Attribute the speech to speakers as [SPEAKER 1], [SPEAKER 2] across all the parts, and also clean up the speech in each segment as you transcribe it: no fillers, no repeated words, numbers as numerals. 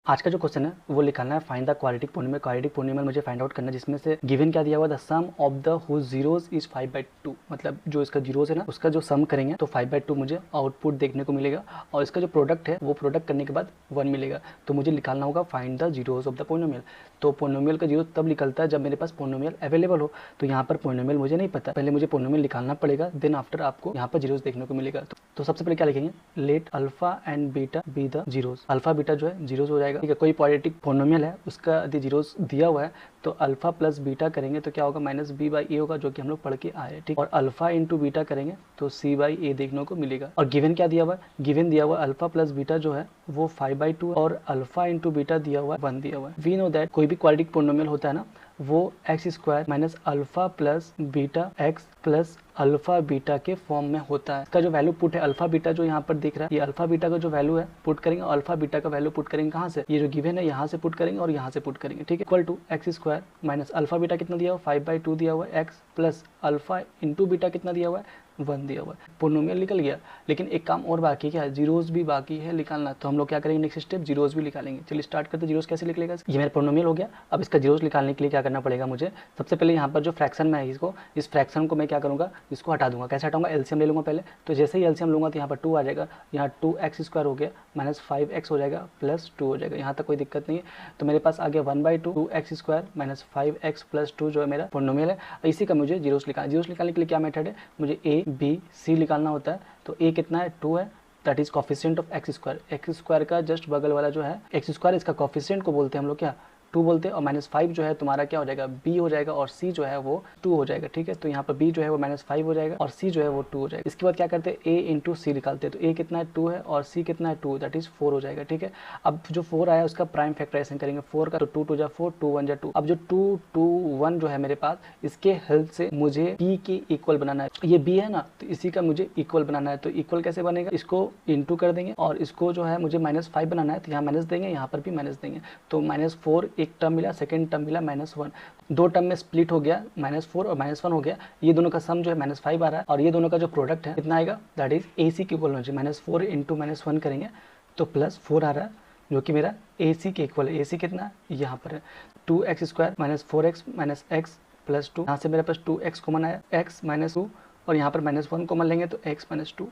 [SPEAKER 1] आज का जो क्वेश्चन है वो निकालना है find the quadratic polynomial. Quadratic polynomial मुझे फाइंड आउट करना है जिसमें से गिवन क्या दिया हुआ the sum of the whose zeros is 5/2। मतलब जो इसका जीरोस है ना उसका जो सम करेंगे तो 5/2 मुझे आउटपुट देखने को मिलेगा और इसका जो प्रोडक्ट है वो प्रोडक्ट करने के बाद 1 मिलेगा। तो मुझे निकालना होगा find the zeros of the polynomial. तो पोलिनोमियल का जीरो तब निकलता है जब मेरे पास पोलिनोमियल अवेलेबल हो। तो यहाँ पर पोलिनोमियल मुझे नहीं पता, पहले मुझे पोलिनोमियल निकालना पड़ेगा, देन आफ्टर आपको यहाँ पर जीरोस देखने को मिलेगा। तो सबसे पहले क्या लिखेंगे, let alpha and beta be the zeros. Alpha beta जो है जीरोस हो जाएगा, ठीक है। कोई क्वाड्रेटिक पोलिनोमियल है उसका यदि जीरोस दिया हुआ है तो अल्फा प्लस बीटा करेंगे तो क्या होगा, माइनस बी बाई ए होगा, जो कि हम लोग पढ़ के आए हैं, ठीक। और अल्फा इंटू बीटा करेंगे तो सी बाई ए देखने को मिलेगा। और गिवन क्या दिया हुआ है, गिवन दिया हुआ अल्फा प्लस बीटा जो है वो 5/2 और अल्फा इंटू बीटा दिया हुआ है 1 दिया हुआ है। वी नो दैट कोई भी क्वाड्रेटिक पोलिनोमियल होता है ना वो x square minus alpha plus beta x plus alpha beta के फॉर्म में होता है। इसका जो वैल्यू पुट है अल्फा बीटा जो यहाँ पर दिख रहा है, ये अल्फा बीटा का जो वैल्यू है पुट करेंगे और अल्फा बीटा का वैल्यू पुट करेंगे कहाँ से, ये जो गिवन है यहाँ से पुट करेंगे और यहाँ से पुट करेंगे, ठीक है। Equal to x square minus alpha beta कितना दिया हुआ 5/2 दिया हुआ है x plus alpha into beta कितना दिया हुआ है 1 दिया हुआ है। पोलिनोमियल निकल गया, लेकिन एक काम और बाकी क्या है, जीरोस भी बाकी है निकालना। तो हम लोग क्या करेंगे, नेक्स्ट स्टेप जीरोस भी निकालेंगे। चलिए स्टार्ट करते हैं। जीरोस कैसे निकलेगा, ये मेरा पोलिनोमियल हो गया। अब इसका जीरोस निकालने के लिए क्या करना पड़ेगा मुझे, सबसे पहले यहाँ पर जो फ्रैक्शन में है इस फ्रैक्शन को मैं क्या करूँगा, इसको हटा दूंगा। कैसे हटाऊंगा, एलसीएम ले लूँगा पहले। तो जैसे ही एलसीएम लूँगा तो यहाँ पर 2 आ जाएगा, यहाँ 2x स्क्वायर हो गया माइनस 5x हो जाएगा प्लस 2 हो जाएगा। यहाँ तक कोई दिक्कत नहीं है। तो मेरे पास आ गया 1/2 2x square minus 5x plus 2 जो है मेरा पोलिनोमियल है। इसी का मुझे जीरोस निकालना। जीरोस निकालने के लिए क्या मेथड है, मुझे a b c निकालना होता है। तो a कितना है 2 है, that is coefficient of x square. X square का जस्ट बगल वाला जो है एक्स स्क्वायर, इसका कॉफिशिएंट को बोलते हैं हम लोग क्या 2 बोलते हैं। और माइनस 5 जो है तुम्हारा क्या हो जाएगा b हो जाएगा और c जो है वो 2 हो जाएगा, ठीक है। तो यहाँ पर b जो है वो -5 हो जाएगा और c जो है वो 2 हो जाएगा। इसके बाद क्या करते हैं a इंटू सी निकालते हैं। तो a कितना है 2 है और c कितना है 2, दैट इज 4 हो जाएगा, ठीक है। अब जो 4 आया उसका प्राइम फैक्टराइजेशन करेंगे 4 का, तो 2 2 जा 4 2 1 जा 2। अब जो 2 2 1 जो है मेरे पास, इसके हेल्प से मुझे b के इक्वल बनाना है। ये b है ना, तो इसी का मुझे इक्वल बनाना है। तो इक्वल कैसे बनेगा, इसको इंटू कर देंगे और इसको जो है मुझे -5 बनाना है, तो यहाँ माइनस देंगे, यहाँ पर भी माइनस देंगे। तो -4 एक टर्म मिला, सेकेंड टर्म मिला -1, दो टर्म में स्प्लिट हो गया, -4 और -1 हो गया। ये दोनों का सम जो है -5 आ रहा है और ये दोनों का जो प्रोडक्ट है कितना आएगा, दैट इज AC के इक्वल होना चाहिए। -4 इंटू -1 करेंगे तो +4 आ रहा है, जो कि मेरा AC के इक्वल है। AC कितना है, यहाँ पर है 2x square minus 4x minus x plus 2। यहाँ से मेरे पास 2x कॉमन आया, x माइनस 2 और यहाँ पर -1 कॉमन लेंगे तो x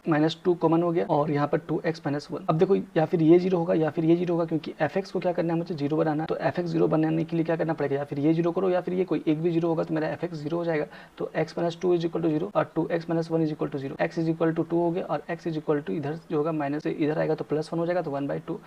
[SPEAKER 1] माइनस 2 कॉमन हो गया और यहाँ पर 2x माइनस 1। अब देखो या फिर ये 0 होगा या फिर ये 0 होगा, क्योंकि fx को क्या करना है, मुझे 0 बनाना है। तो fx 0 बनाने के लिए क्या करना पड़ेगा, या फिर ये 0 करो या फिर ये कोई एक भी 0 होगा तो मेरा fx 0 हो जाएगा। तो x minus 2 is equal to 0 और 2x minus 1 is equal to 0। x is equal to 2 हो गया और x इज इक्वल टू इधर जो होगा माइनस से इधर आएगा तो +1 हो जाएगा, तो 1/2